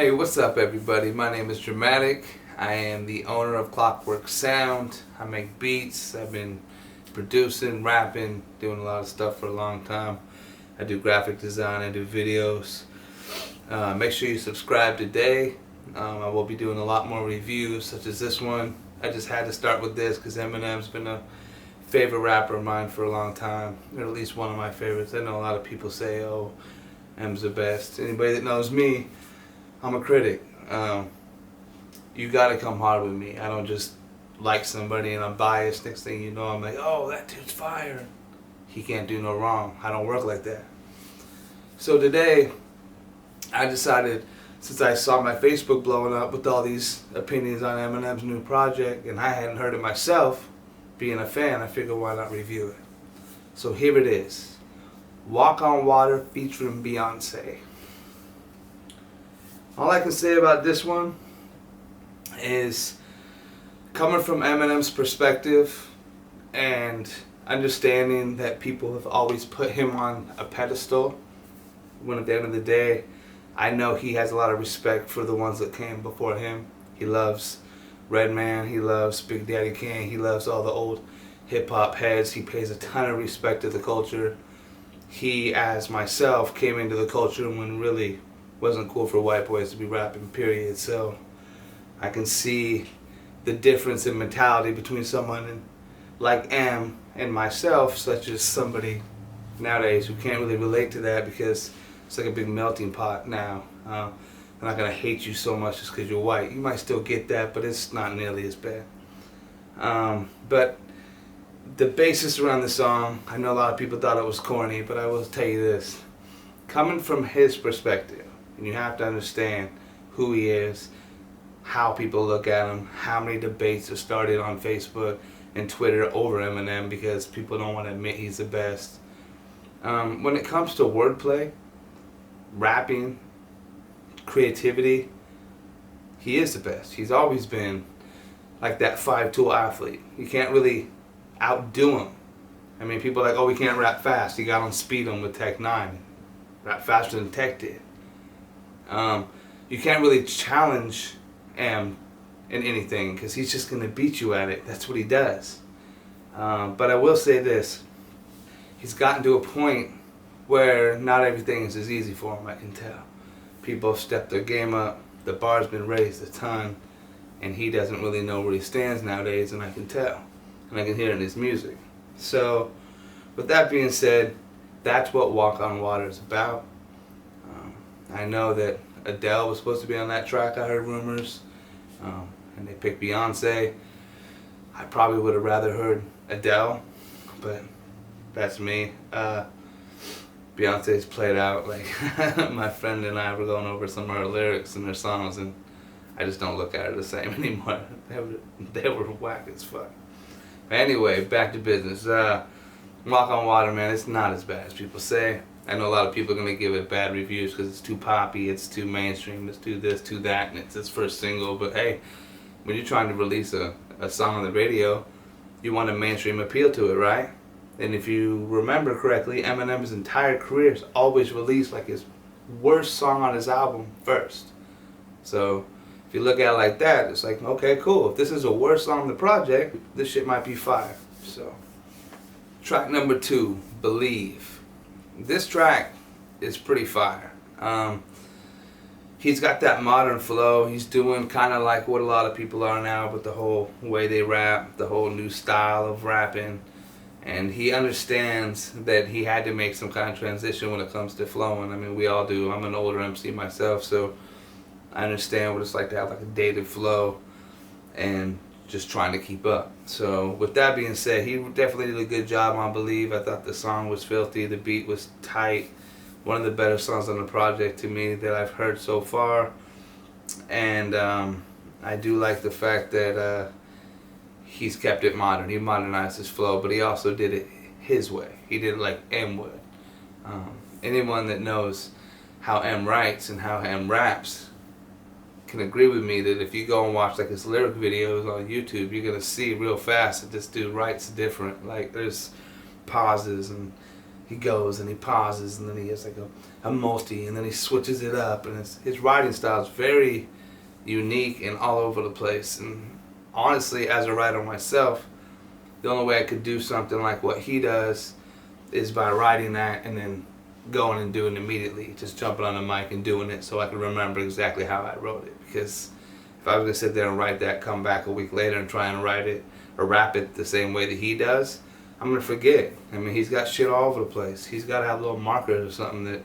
Hey, what's up everybody? My name is Drumatic. I am the owner of Clockwork Sound. I make beats. I've been producing, rapping, doing a lot of stuff for a long time. I do graphic design, I do videos. Make sure you subscribe today. I will be doing a lot more reviews such as this one. I just had to start with this because Eminem's been a favorite rapper of mine for a long time, or at least one of my favorites. I know a lot of people say, oh, Em's the best. Anybody that knows me, I'm a critic. You gotta come hard with me. I don't just like somebody and I'm biased. Next thing you know, I'm like, oh, that dude's fire. He can't do no wrong. I don't work like that. So today, I decided, since I saw my Facebook blowing up with all these opinions on Eminem's new project, and I hadn't heard it myself, being a fan, I figured why not review it. So here it is. Makhan Water featuring Beyoncé. All I can say about this one is, coming from Eminem's perspective and understanding that people have always put him on a pedestal, when at the end of the day, I know he has a lot of respect for the ones that came before him. He loves Redman, he loves Big Daddy Kane, he loves all the old hip-hop heads. He pays a ton of respect to the culture. He, as myself, came into the culture when really wasn't cool for white boys to be rapping, period. So I can see the difference in mentality between someone like Em and myself, such as somebody nowadays who can't really relate to that because it's like a big melting pot now. I'm not going to hate you so much just because you're white. You might still get that, but it's not nearly as bad. But the basis around the song, I know a lot of people thought it was corny, but I will tell you this. Coming from his perspective, and you have to understand who he is, how people look at him, how many debates are started on Facebook and Twitter over Eminem because people don't want to admit he's the best. When it comes to wordplay, rapping, creativity, he is the best. He's always been like that five-tool athlete. You can't really outdo him. I mean, people are like, oh, he can't rap fast. He got on speed him with Tech 9. Rap faster than Tech did. You can't really challenge Em in anything because he's just going to beat you at it. That's what he does. But I will say this. He's gotten to a point where not everything is as easy for him, I can tell. People have stepped their game up. The bar's been raised a ton. And he doesn't really know where he stands nowadays, and I can tell. And I can hear it in his music. So, with that being said, that's what Makhan Water is about. I know that Adele was supposed to be on that track, I heard rumors. And they picked Beyonce. I probably would have rather heard Adele, but that's me. Beyonce's played out. Like, my friend and I were going over some of her lyrics and her songs, and I just don't look at her the same anymore. They were whack as fuck. But anyway, back to business. Makhan Water, man, it's not as bad as people say. I know a lot of people are going to give it bad reviews because it's too poppy, it's too mainstream, it's too this, too that, and it's his first single. But hey, when you're trying to release a song on the radio, you want a mainstream appeal to it, right? And if you remember correctly, Eminem's entire career has always released like his worst song on his album first. So if you look at it like that, it's like, okay, cool. If this is a worst song on the project, this shit might be fire. So, track number 2, Believe. This track is pretty fire. He's got that modern flow. He's doing kind of like what a lot of people are now with the whole way they rap, the whole new style of rapping. And he understands that he had to make some kind of transition when it comes to flowing. I mean, we all do. I'm an older MC myself, so I understand what it's like to have like a dated flow and just trying to keep up. So with that being said, he definitely did a good job on Believe. I thought the song was filthy, the beat was tight. One of the better songs on the project to me that I've heard so far. And I do like the fact that he's kept it modern. He modernized his flow, but he also did it his way. He did it like Em would. Anyone that knows how Em writes and how Em raps can agree with me that if you go and watch like his lyric videos on YouTube, you're gonna see real fast that this dude writes different. Like, there's pauses and he goes and he pauses and then he has like a multi and then he switches it up, and his writing style is very unique and all over the place. And honestly, as a writer myself, the only way I could do something like what he does is by writing that and then going and doing it immediately, just jumping on the mic and doing it so I can remember exactly how I wrote it. Because if I was going to sit there and write that, come back a week later and try and write it or rap it the same way that he does, I'm going to forget. I mean, he's got shit all over the place. He's got to have little markers or something that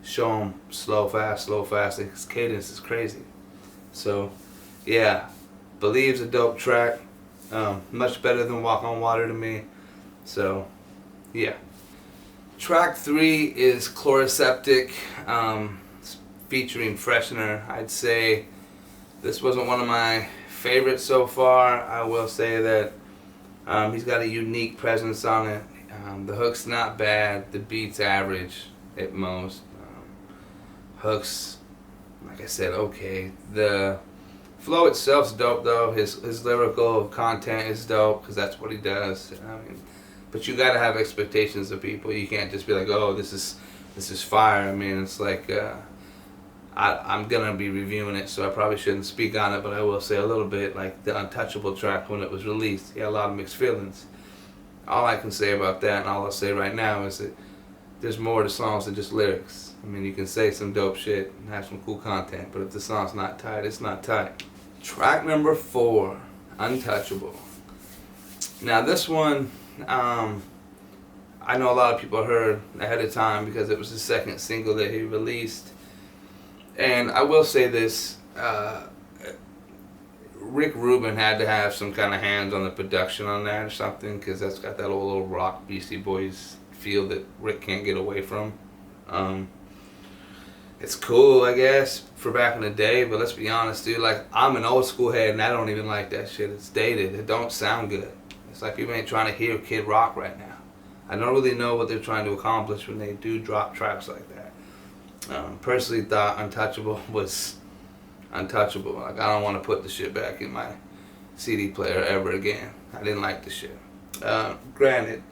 show him slow, fast. His cadence is crazy. So, yeah, Believe's a dope track. Much better than Makhan Water to me. So, yeah. Track 3 is Chloraseptic, featuring Phresher. I'd say this wasn't one of my favorites so far. I will say that he's got a unique presence on it. The hook's not bad. The beat's average at most. Hooks, like I said, okay. The flow itself's dope though. His lyrical content is dope because that's what he does. But you gotta have expectations of people. You can't just be like, oh, this is fire. I mean, it's like I'm gonna be reviewing it, so I probably shouldn't speak on it, but I will say a little bit. Like the Untouchable track when it was released, he had a lot of mixed feelings. All I can say about that, and all I'll say right now, is that there's more to songs than just lyrics. I mean, you can say some dope shit and have some cool content, but if the song's not tight, it's not tight. Track number 4, Untouchable. Now this one, I know a lot of people heard ahead of time because it was the second single that he released. And I will say this, Rick Rubin had to have some kind of hands on the production on that or something, because that's got that old little rock Beastie Boys feel that Rick can't get away from. It's cool, I guess, for back in the day, but let's be honest, dude, like, I'm an old school head and I don't even like that shit. It's dated. It don't sound good. It's like people ain't trying to hear Kid Rock right now. I don't really know what they're trying to accomplish when they do drop tracks like that. Personally thought Untouchable was untouchable. Like, I don't want to put the shit back in my CD player ever again. I didn't like the shit. Granted,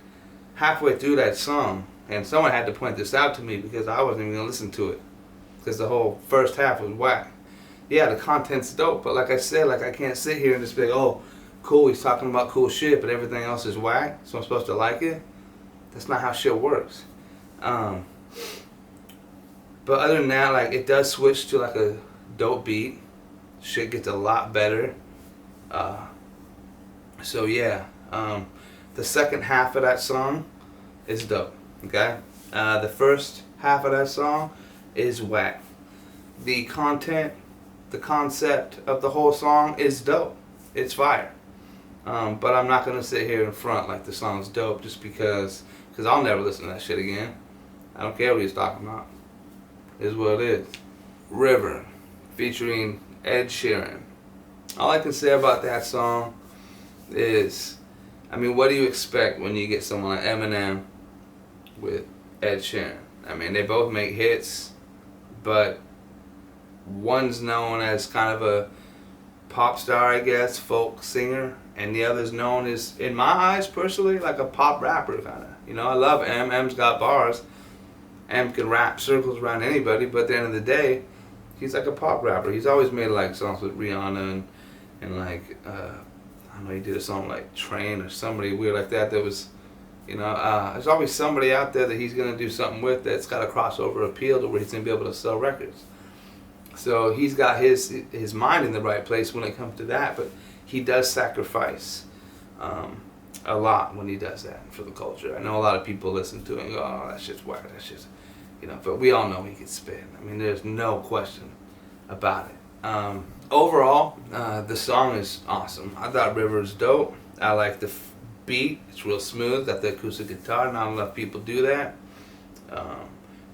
halfway through that song, and someone had to point this out to me because I wasn't even going to listen to it, because the whole first half was whack. Yeah, the content's dope, but like I said, like, I can't sit here and just be like, oh, cool, he's talking about cool shit, but everything else is whack, so I'm supposed to like it? That's not how shit works. But other than that, like, it does switch to like a dope beat. Shit gets a lot better. So yeah, the second half of that song is dope. Okay, the first half of that song is whack. The content, the concept of the whole song is dope. It's fire. But I'm not gonna sit here in front like the song's dope just because I'll never listen to that shit again. I don't care what he's talking about. It is what it is. River, featuring Sheeran. All I can say about that song is, I mean, what do you expect when you get someone like Eminem with Sheeran? I mean, they both make hits, but one's known as kind of a pop star, I guess, folk singer, and the other's known as, in my eyes personally, like a pop rapper kind of. You know, I love M. M's got bars. M can rap circles around anybody, but at the end of the day, he's like a pop rapper. He's always made like songs with Rihanna and like, I don't know, he did a song like Train or somebody weird like that was, you know, there's always somebody out there that he's going to do something with that's got a crossover appeal to where he's going to be able to sell records. So he's got his mind in the right place when it comes to that, but he does sacrifice a lot when he does that for the culture. I know a lot of people listen to it and go, oh, that shit's whack, that shit's, you know, but we all know he can spit. I mean, there's no question about it. Overall, the song is awesome. I thought River's dope. I like the beat. It's real smooth. Got the acoustic guitar. Not enough people do that.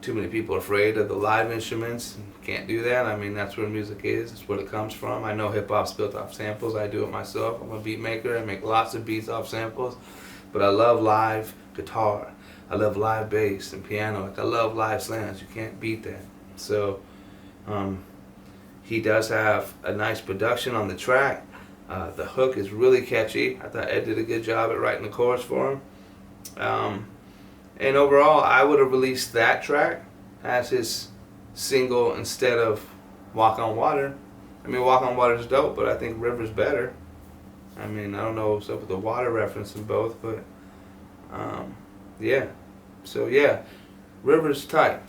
Too many people are afraid of the live instruments. Can't do that. I mean, that's where music is. It's where it comes from. I know hip-hop's built off samples. I do it myself. I'm a beat maker. I make lots of beats off samples. But I love live guitar. I love live bass and piano. Like, I love live slams. You can't beat that. So, he does have a nice production on the track. The hook is really catchy. I thought Ed did a good job at writing the chorus for him. And overall, I would have released that track as his single instead of Walk on Water. I mean, Walk on Water is dope, but I think River's better. I mean, I don't know what's up with the water reference in both, but yeah. So yeah, River's tight.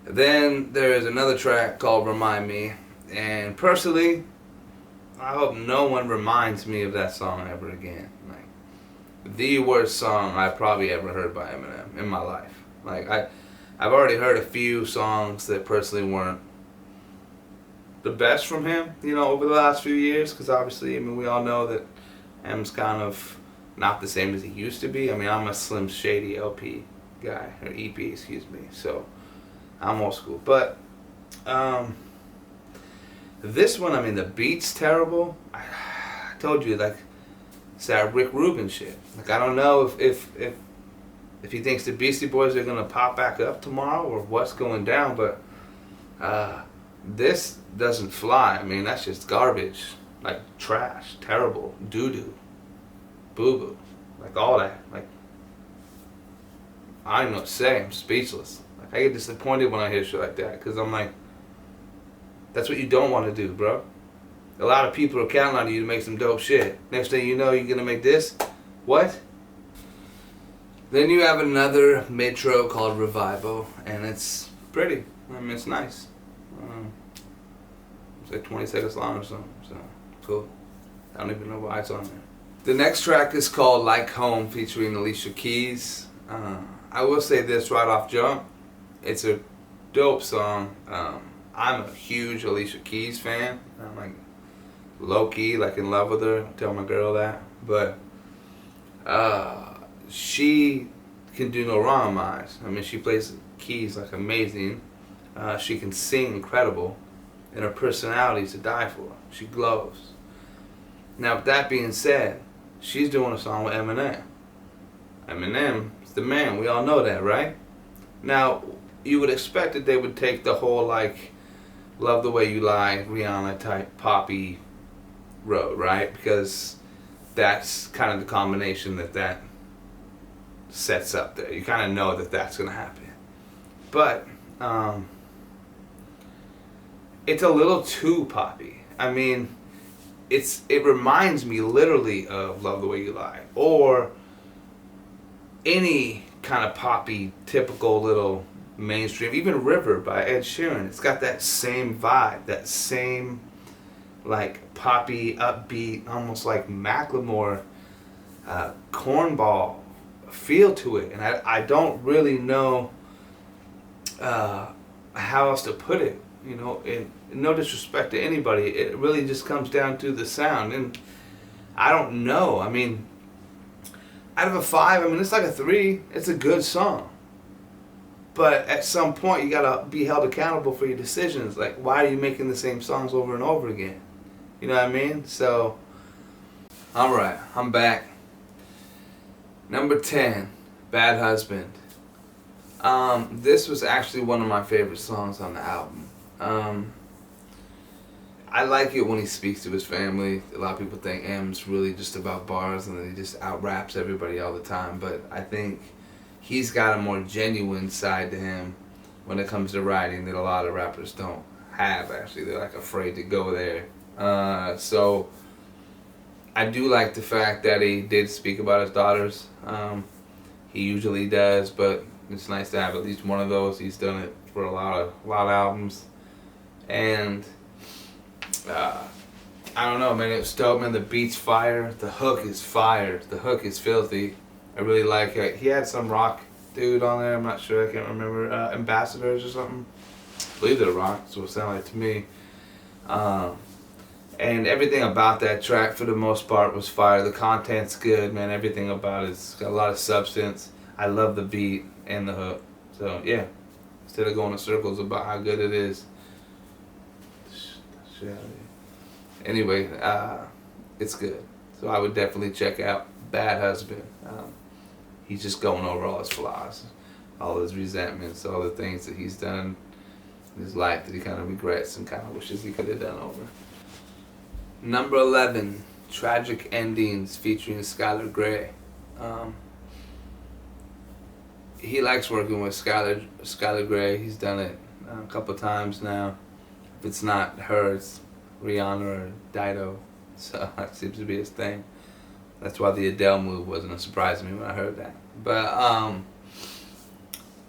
Then there is another track called Remind Me, and personally, I hope no one reminds me of that song ever again. Like, the worst song I probably ever heard by Eminem in my life. Like, I've already heard a few songs that personally weren't the best from him, you know, over the last few years, because obviously, I mean, we all know that M's kind of not the same as he used to be. I mean, I'm a Slim Shady LP guy, or EP, excuse me, so I'm old school. But this one, I mean, the beat's terrible. I told you, like, it's that Rick Rubin shit. Like, I don't know if he thinks the Beastie Boys are gonna pop back up tomorrow or what's going down, but this doesn't fly. I mean, that's just garbage, like trash, terrible, doo doo, boo boo, like all that. Like, I don't even know what to say. I'm speechless. Like, I get disappointed when I hear shit like that, because I'm like, that's what you don't want to do, bro. A lot of people are counting on you to make some dope shit. Next thing you know, you're gonna make this. What? Then you have another metro called Revival, and it's pretty. I mean, it's nice. It's like 20 seconds long or something, so cool. I don't even know why it's on there. The next track is called Like Home, featuring Alicia Keys. I will say this right off jump. It's a dope song. I'm a huge Alicia Keys fan. I'm like low-key, like in love with her. I tell my girl that. But she can do no wrong in my eyes. I mean, she plays keys like amazing. She can sing incredible. And her personality is to die for. She glows. Now, with that being said, she's doing a song with Eminem. Eminem is the man. We all know that, right? Now, you would expect that they would take the whole, like, Love the Way You Lie, Rihanna type poppy road, right? Because that's kind of the combination that sets up there. You kind of know that that's going to happen. But it's a little too poppy. I mean, it reminds me literally of Love the Way You Lie, or any kind of poppy, typical little mainstream, even River by Ed Sheeran. It's got that same vibe, that same like poppy, upbeat, almost like Macklemore cornball feel to it, and I don't really know how else to put it. You know, and no disrespect to anybody, it really just comes down to the sound, and I don't know. I mean, out of a 5, I mean, it's like a 3. It's a good song, but at some point you gotta be held accountable for your decisions. Like, why are you making the same songs over and over again? You know what I mean? So, all right, I'm back. Number 10, Bad Husband. This was actually one of my favorite songs on the album. I like it when he speaks to his family. A lot of people think M's really just about bars and then he just out-raps everybody all the time. But I think he's got a more genuine side to him when it comes to writing that a lot of rappers don't have, actually. They're like afraid to go there. So I do like the fact that he did speak about his daughters. He usually does, but it's nice to have at least one of those. He's done it for a lot of albums. And I don't know, man, it's dope, man. The beat's fire, the hook is fire, the hook is filthy. I really like it. He had some rock dude on there, I'm not sure, I can't remember, Ambassadors or something. I believe they're rock, that's what it sounded like to me. And everything about that track, for the most part, was fire. The content's good, man. Everything about it's got a lot of substance. I love the beat and the hook. So yeah, instead of going in circles about how good it is. Anyway, it's good. So I would definitely check out Bad Husband. He's just going over all his flaws, all his resentments, all the things that he's done in his life that he kind of regrets and kind of wishes he could have done over. Number 11, Tragic Endings, featuring Skylar Grey. he likes working with Skylar Grey. He's done it a couple times now. If it's not her, it's Rihanna or Dido. So that seems to be his thing. That's why the Adele move wasn't a surprise to me when I heard that. But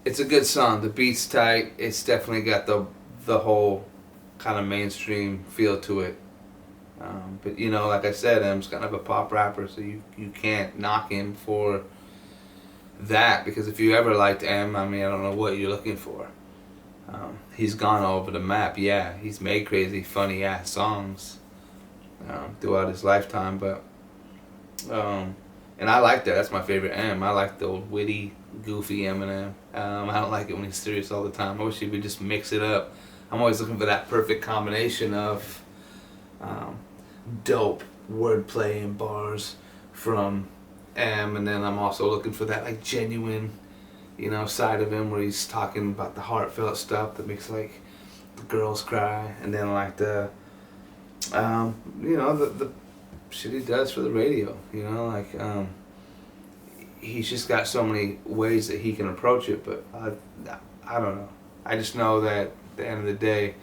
it's a good song. The beat's tight. It's definitely got the whole kind of mainstream feel to it. But you know, like I said, M's kind of a pop rapper, so you can't knock him for that, because if you ever liked M, I mean, I don't know what you're looking for. He's gone all over the map. Yeah, he's made crazy, funny ass songs throughout his lifetime, but and I like that. That's my favorite M. I like the old witty, goofy Eminem. I don't like it when he's serious all the time. I wish he would just mix it up. I'm always looking for that perfect combination of dope wordplay and bars from M, and then I'm also looking for that like genuine, you know, side of him where he's talking about the heartfelt stuff that makes like the girls cry, and then like the you know, the shit he does for the radio, you know, like he's just got so many ways that he can approach it. But I don't know, I just know that at the end of the day,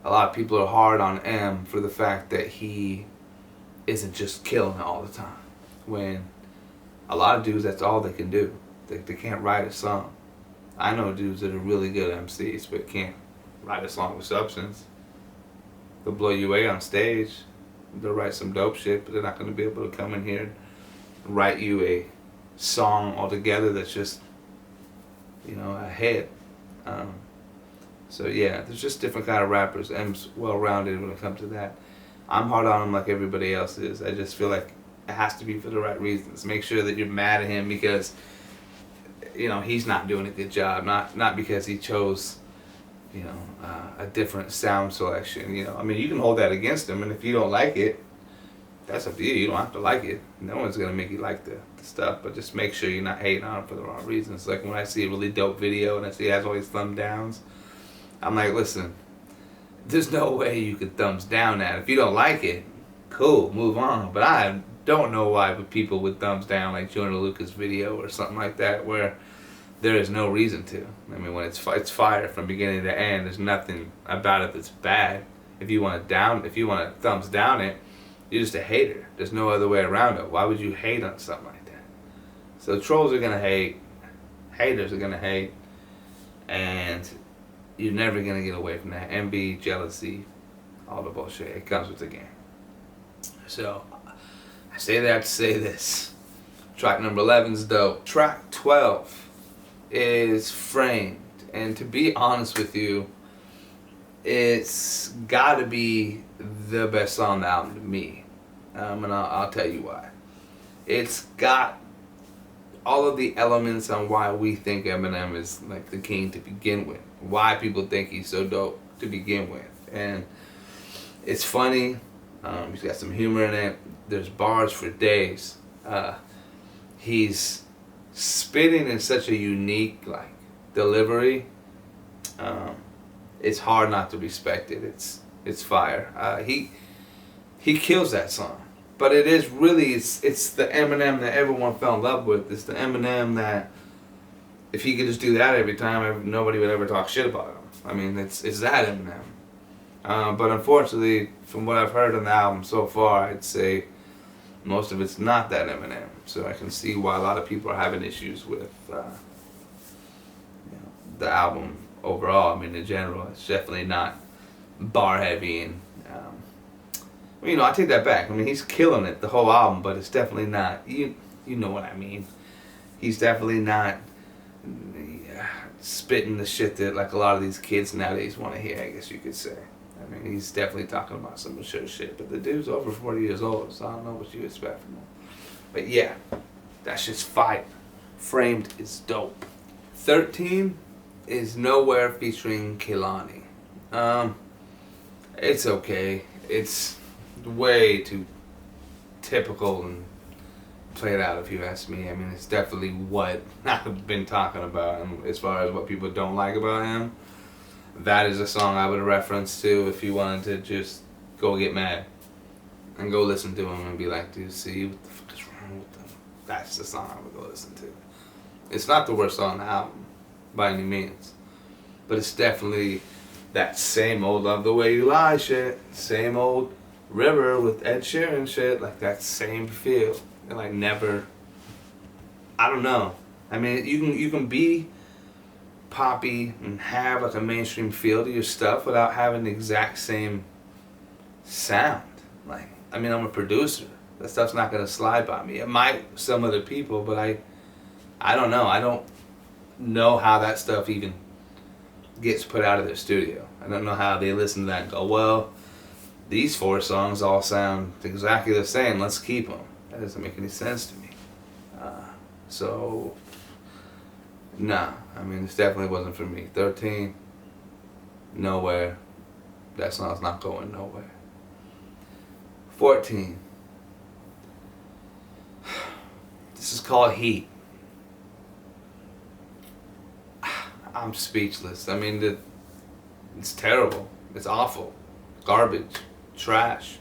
a lot of people are hard on M for the fact that he isn't just killing it all the time, when a lot of dudes, that's all they can do. They can't write a song. I know dudes that are really good MCs but can't write a song with substance. They'll blow you away on stage. They'll write some dope shit, but they're not going to be able to come in here and write you a song altogether that's just, you know, a hit. So yeah, there's just different kind of rappers. M's well-rounded when it comes to that. I'm hard on him like everybody else is. I just feel like it has to be for the right reasons. Make sure that you're mad at him because, you know, he's not doing a good job. Not because he chose, you know, a different sound selection. You know, I mean, you can hold that against him, and if you don't like it, that's up to you. You don't have to like it. No one's gonna make you like the stuff, but just make sure you're not hating on him for the wrong reasons. Like when I see a really dope video and I see he has all these thumb downs, I'm like, listen, there's no way you could thumbs down that. If you don't like it, cool, move on. But I don't know why with people with thumbs down, like Joyner Lucas video or something like that, where there is no reason to. I mean, when it's fire from beginning to end, there's nothing about it that's bad. If you want to thumbs down it, you're just a hater. There's no other way around it. Why would you hate on something like that? So trolls are gonna hate, haters are gonna hate, and you're never gonna get away from that. Envy, jealousy, all the bullshit. It comes with the game. So I say that to say this. Track number 11 is dope. Track 12 is Framed, and to be honest with you, it's gotta be the best song on the album to me, and I'll tell you why. It's got all of the elements on why we think Eminem is like the king to begin with, why people think he's so dope to begin with, and it's funny. He's got some humor in it. There's bars for days. He's spitting in such a unique like delivery. It's hard not to respect it. It's fire. He kills that song, but it is really it's the Eminem that everyone fell in love with. It's the Eminem that if he could just do that every time, nobody would ever talk shit about him. I mean, it's that Eminem. But unfortunately, from what I've heard on the album so far, I'd say most of it's not that Eminem. So I can see why a lot of people are having issues with the album overall. I mean, in general, it's definitely not bar heavy, and well, you know, I take that back. I mean, he's killing it the whole album, but it's definitely not. You know what I mean? He's definitely not spitting the shit that like a lot of these kids nowadays want to hear, I guess you could say. I mean, he's definitely talking about some mature shit, but the dude's over 40 years old, so I don't know what you expect from him. But yeah, that shit's fire. Framed is dope. 13 is Nowhere featuring Kehlani. It's okay. It's way too typical and played out, if you ask me. I mean, it's definitely what I've been talking about, and as far as what people don't like about him. That is a song I would reference to if you wanted to just go get mad and go listen to him and be like, dude, see, what the fuck is wrong with them? That's the song I would go listen to. It's not the worst song on the album, by any means. But it's definitely that same old Love the Way You Lie shit. Same old River with Ed Sheeran shit. Like that same feel. And like never... I don't know. I mean, you can be poppy and have like a mainstream feel to your stuff without having the exact same sound. Like, I mean, I'm a producer. That stuff's not gonna slide by me. It might some other people, but I don't know. I don't know how that stuff even gets put out of their studio. I don't know how they listen to that and go, well, these 4 songs all sound exactly the same. Let's keep them. That doesn't make any sense to me. So, nah. I mean, this definitely wasn't for me. 13, nowhere. That song's not going nowhere. 14. This is called Heat. I'm speechless. I mean, it's terrible. It's awful. Garbage. Trash.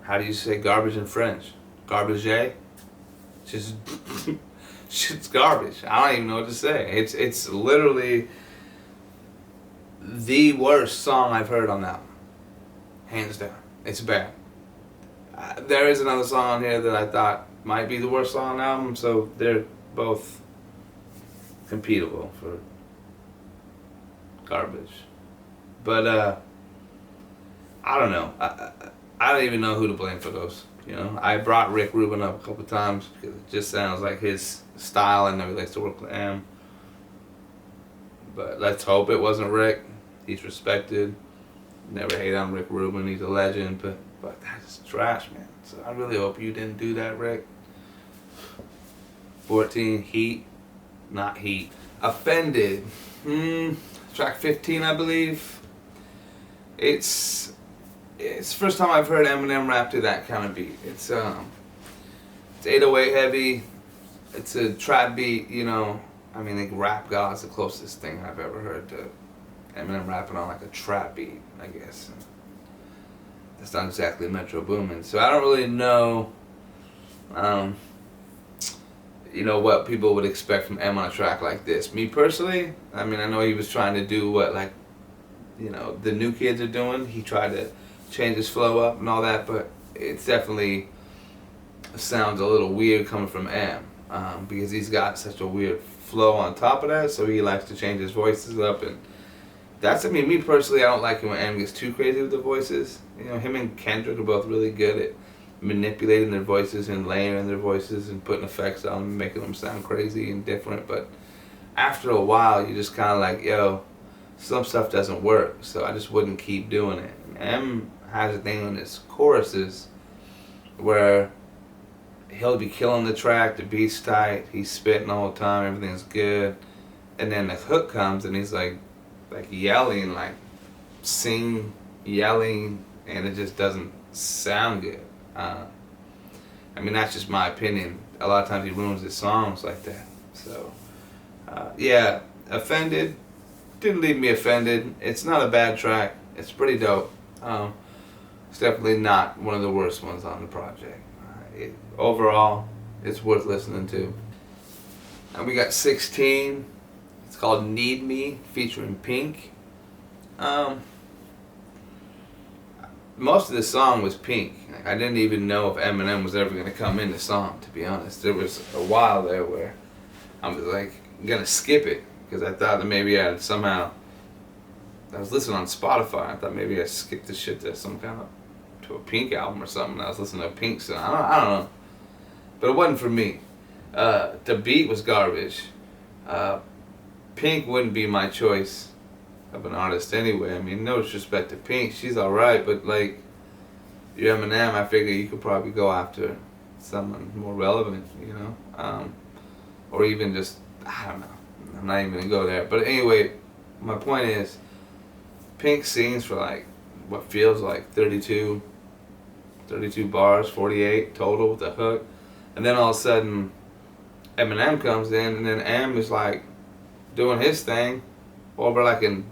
How do you say garbage in French? Garbage? Just shit's garbage. I don't even know what to say. It's literally the worst song I've heard on that one. Hands down. It's bad. There is another song on here that I thought might be the worst song on the album, so they're both competable for garbage. But I don't know. I don't even know who to blame for those. You know, I brought Rick Rubin up a couple times because it just sounds like his style and he likes to work with Em. But let's hope it wasn't Rick. He's respected. Never hate on Rick Rubin. He's a legend. But that's trash, man. So I really hope you didn't do that, Rick. 14, Heat. Not Heat. Offended. Track 15, I believe. It's the first time I've heard Eminem rap to that kind of beat. It's 808 heavy. It's a trap beat, you know. I mean, like Rap God's the closest thing I've ever heard to Eminem rapping on like a trap beat, I guess. That's not exactly Metro Boomin. So I don't really know, you know, what people would expect from Em on a track like this. Me personally, I mean, I know he was trying to do what, like, you know, the new kids are doing. He tried to change his flow up and all that, but it's definitely sounds a little weird coming from Em, because he's got such a weird flow on top of that, so he likes to change his voices up, and that's, I mean, me personally, I don't like it when Em gets too crazy with the voices. You know, him and Kendrick are both really good at manipulating their voices and layering their voices and putting effects on them, making them sound crazy and different, but after a while, you just kind of like, yo, some stuff doesn't work, so I just wouldn't keep doing it. And Em has a thing on his choruses where he'll be killing the track, the beat's tight, he's spitting the whole time, everything's good, and then the hook comes and he's like yelling, like yelling, and it just doesn't sound good. I mean, that's just my opinion. A lot of times he ruins his songs like that. So, yeah, Offended didn't leave me offended. It's not a bad track. It's pretty dope. It's definitely not one of the worst ones on the project. Overall, it's worth listening to. And we got 16. It's called Need Me, featuring Pink. Most of the song was Pink. Like, I didn't even know if Eminem was ever going to come in the song, to be honest. There was a while there where I was like going to skip it because I thought that maybe I'd somehow... I was listening on Spotify. I thought maybe I skipped the shit to some kind of... to a Pink album or something. I was listening to a Pink song. I don't know. But it wasn't for me. The beat was garbage. Pink wouldn't be my choice of an artist anyway. I mean, no disrespect to Pink, she's alright, but like, you're Eminem, I figure you could probably go after someone more relevant, you know? Or even just, I don't know. I'm not even gonna go there. But anyway, my point is, Pink sings for like, what feels like 32 bars, 48 total with the hook. And then all of a sudden, Eminem comes in, and then Em is like doing his thing over like an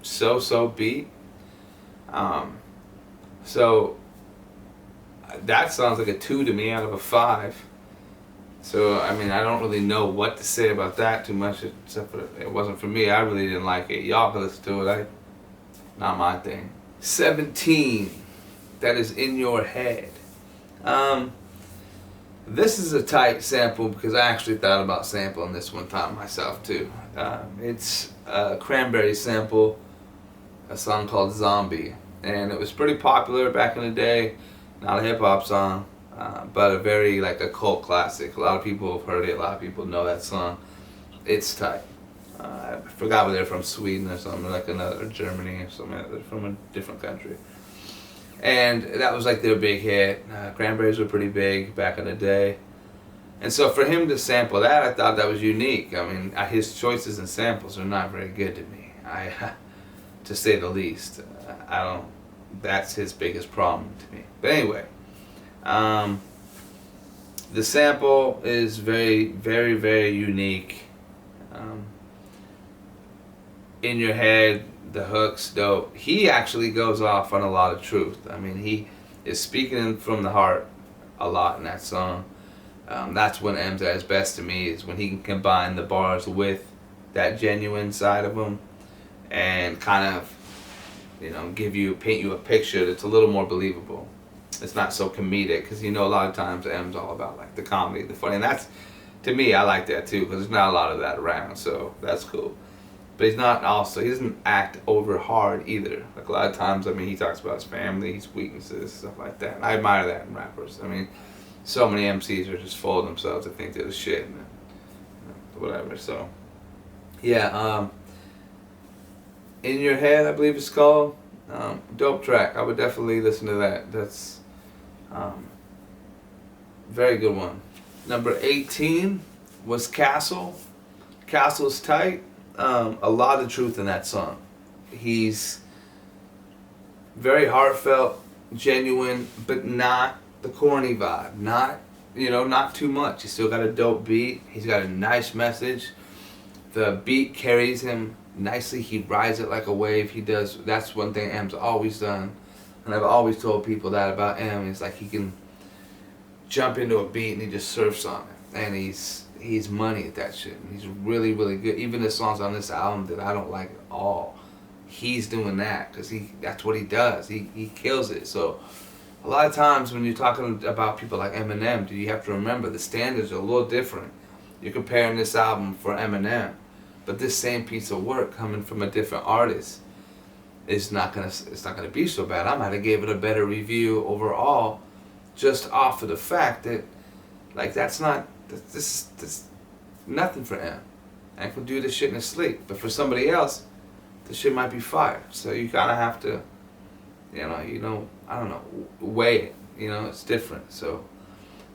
so beat. So that sounds like a 2 to me out of a 5. So, I mean, I don't really know what to say about that too much, except for it wasn't for me. I really didn't like it. Y'all can listen to it. Not my thing. 17. That is In Your Head. This is a tight sample because I actually thought about sampling this one time myself too. It's a Cranberry sample, a song called Zombie. And it was pretty popular back in the day. Not a hip hop song, but a very like a cult classic. A lot of people have heard it. A lot of people know that song. It's tight. I forgot whether they're from Sweden or something, like another Germany or something. They're from a different country. And that was like their big hit. Cranberries were pretty big back in the day. And so for him to sample that, I thought that was unique. I mean, his choices and samples are not very good to me. To say the least. I don't. That's his biggest problem to me. But anyway, the sample is very, very, very unique. In Your Head, the hook's dope. He actually goes off on a lot of truth. I mean, he is speaking from the heart a lot in that song. That's when M's at his best to me, is when he can combine the bars with that genuine side of him and kind of, paint you a picture that's a little more believable. It's not so comedic, because a lot of times M's all about like the comedy, the funny, and that's, to me, I like that too, because there's not a lot of that around, so that's cool. But he doesn't act over hard either. Like a lot of times, he talks about his family, his weaknesses, stuff like that. And I admire that in rappers. So many MCs are just full of themselves. I think they're the shit, and whatever. So, yeah. In Your Head, I believe it's called. Dope track. I would definitely listen to that. That's very good one. Number 18 was Castle. Castle's tight. A lot of truth in that song. He's very heartfelt, genuine, but not the corny vibe. Not too much. He's still got a dope beat. He's got a nice message. The beat carries him nicely. He rides it like a wave. He does. That's one thing M's always done, and I've always told people that about M. It's like he can jump into a beat and he just surfs on it, and he's money at that shit. He's really, really good. Even the songs on this album that I don't like at all, he's doing that because that's what he does. He kills it. So a lot of times when you're talking about people like Eminem, you have to remember the standards are a little different. You're comparing this album for Eminem, but this same piece of work coming from a different artist it's not gonna be so bad. I might have gave it a better review overall, just off of the fact that this nothing for him. I can do this shit in his sleep, but for somebody else, this shit might be fire. So you kind of have to, I don't know, weigh it. It's different. So,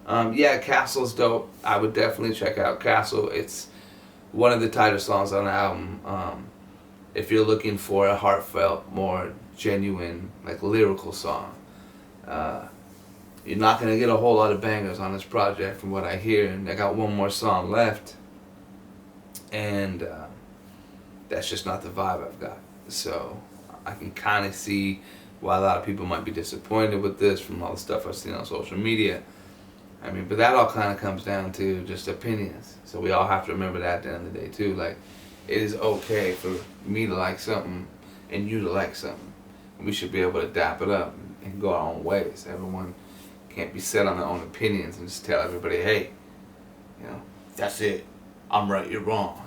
Castle's dope. I would definitely check out Castle. It's one of the tighter songs on the album. If you're looking for a heartfelt, more genuine, like lyrical song, you're not gonna get a whole lot of bangers on this project, from what I hear. And I got one more song left, and that's just not the vibe I've got. So I can kind of see why a lot of people might be disappointed with this from all the stuff I've seen on social media. But that all kind of comes down to just opinions. So we all have to remember that at the end of the day too. Like, it is okay for me to like something and you to like something. We should be able to dap it up and go our own ways. Everyone can't be set on their own opinions and just tell everybody, hey, that's it. I'm right, you're wrong.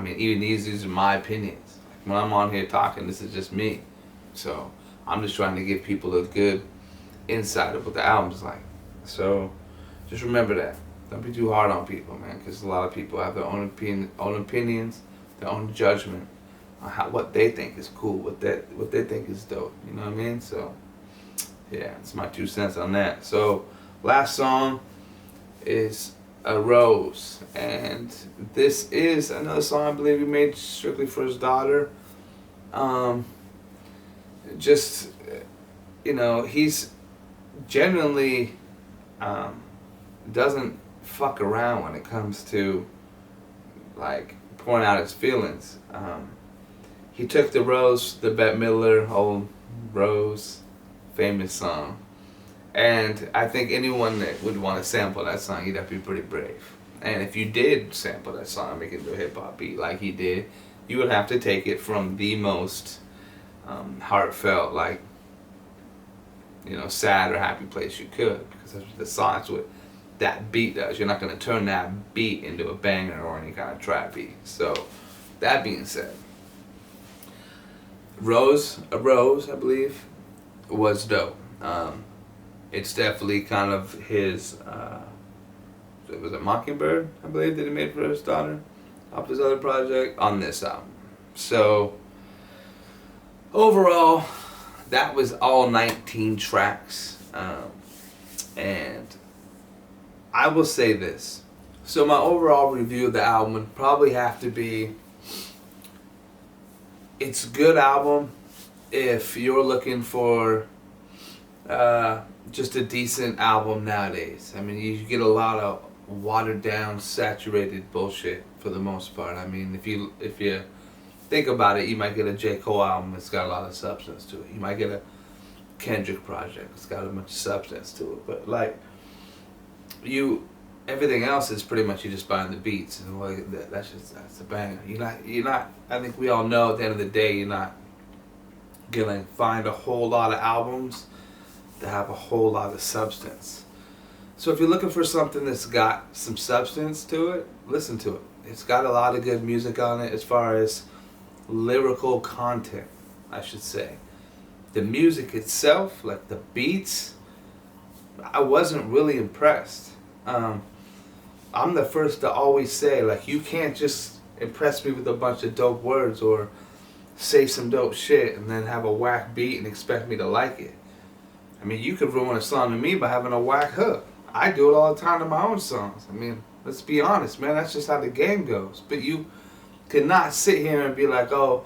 Even these are my opinions. When I'm on here talking, this is just me. So I'm just trying to give people a good insight of what the album's like. So just remember that. Don't be too hard on people, man, because a lot of people have their own opinions, their own judgment on what they think is cool, what they think is dope. You know what I mean? So yeah, it's my 2 cents on that. So last song is A Rose, and this is another song I believe he made strictly for his daughter. He's genuinely doesn't fuck around when it comes to like pouring out his feelings. He took the Rose, the Bette Midler old Rose, famous song, and I think anyone that would want to sample that song, he'd have to be pretty brave. And if you did sample that song and make it into a hip hop beat like he did, you would have to take it from the most heartfelt, like, you know, sad or happy place you could, because that's what that beat does. You're not going to turn that beat into a banger or any kind of trap beat. So, that being said, Rose, I believe, was dope. It's definitely kind of his, was it Mockingbird, I believe, that he made for his daughter, off his other project, on this album. So, overall, that was all 19 tracks. And I will say this. So my overall review of the album would probably have to be, it's a good album if you're looking for just a decent album nowadays. I mean, you get a lot of watered down, saturated bullshit for the most part. I mean, if you think about it, you might get a J. Cole album that's got a lot of substance to it. You might get a Kendrick project that's got a bunch of substance to it. But like, everything else is pretty much you just buying the beats, and like that's a banger. You're not. I think we all know at the end of the day, you're not gonna find a whole lot of albums that have a whole lot of substance. So if you're looking for something that's got some substance to it, listen to it. It's got a lot of good music on it as far as lyrical content, I should say. The music itself, like the beats, I wasn't really impressed. I'm the first to always say, like, you can't just impress me with a bunch of dope words or say some dope shit and then have a whack beat and expect me to like it. I mean, you could ruin a song to me by having a whack hook. I do it all the time to my own songs. I mean, let's be honest, man. That's just how the game goes. But you cannot sit here and be like, oh,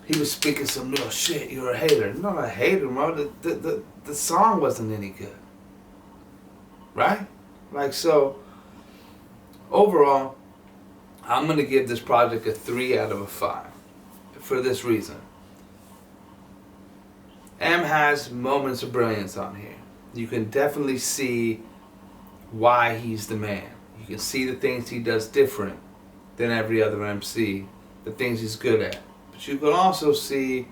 he was speaking some real shit. You're a hater. I'm not a hater, bro. The song wasn't any good. Right? Like, so, overall, I'm going to give this project a 3 out of 5. For this reason. M has moments of brilliance on here. You can definitely see why he's the man. You can see the things he does different than every other MC, the things he's good at. But you can also see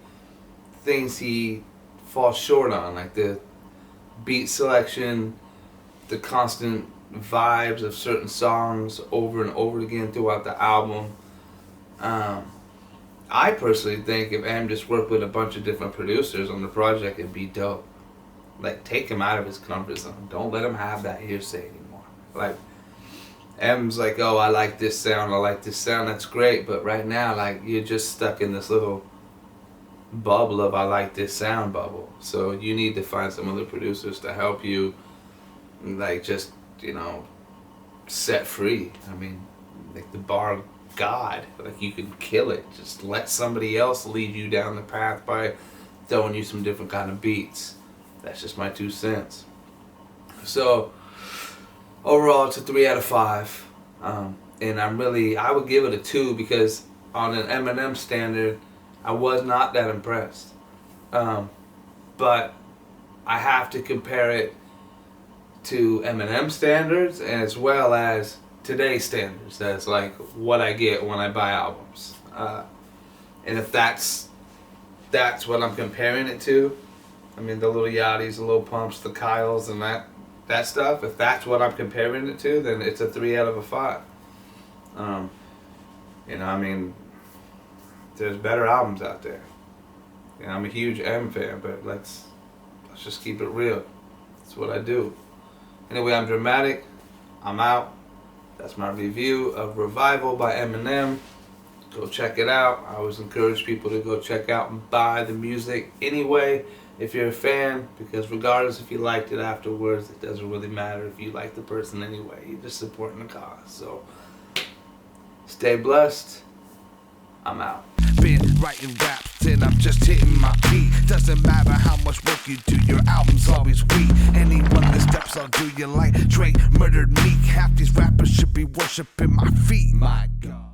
things he falls short on, like the beat selection, the constant vibes of certain songs over and over again throughout the album. I personally think if M just worked with a bunch of different producers on the project, it'd be dope. Like, take him out of his comfort zone. Don't let him have that hearsay anymore. Like, M's like, oh, I like this sound, that's great, but right now, like, you're just stuck in this little bubble of I like this sound bubble. So you need to find some other producers to help you, like, just, you know, set free. I mean, like the bar God, like, you can kill it. Just let somebody else lead you down the path by throwing you some different kind of beats. That's just my 2 cents. So overall, it's a 3 out of 5. And I would give it a 2 because on an Eminem standard, I was not that impressed. But I have to compare it to Eminem standards as well as today's standards. That's like what I get when I buy albums. And if that's what I'm comparing it to, I mean, the Lil Yachty's, the Lil Pumps, the Kyles, and that stuff, if that's what I'm comparing it to, then it's a 3 out of 5. You know, I mean, there's better albums out there. You know, I'm a huge M fan, but let's just keep it real. That's what I do. Anyway, I'm Drumatic. I'm out. That's my review of Revival by Eminem. Go check it out. I always encourage people to go check out and buy the music anyway if you're a fan, because regardless if you liked it afterwards, it doesn't really matter if you like the person anyway. You're just supporting the cause. So stay blessed. I'm out. Been writing raps and I'm just hitting my beat. Doesn't matter how much work you do, your album's always weak. Anyone that steps on do you like Drake murdered me. Half these rappers should be worshiping my feet. My God.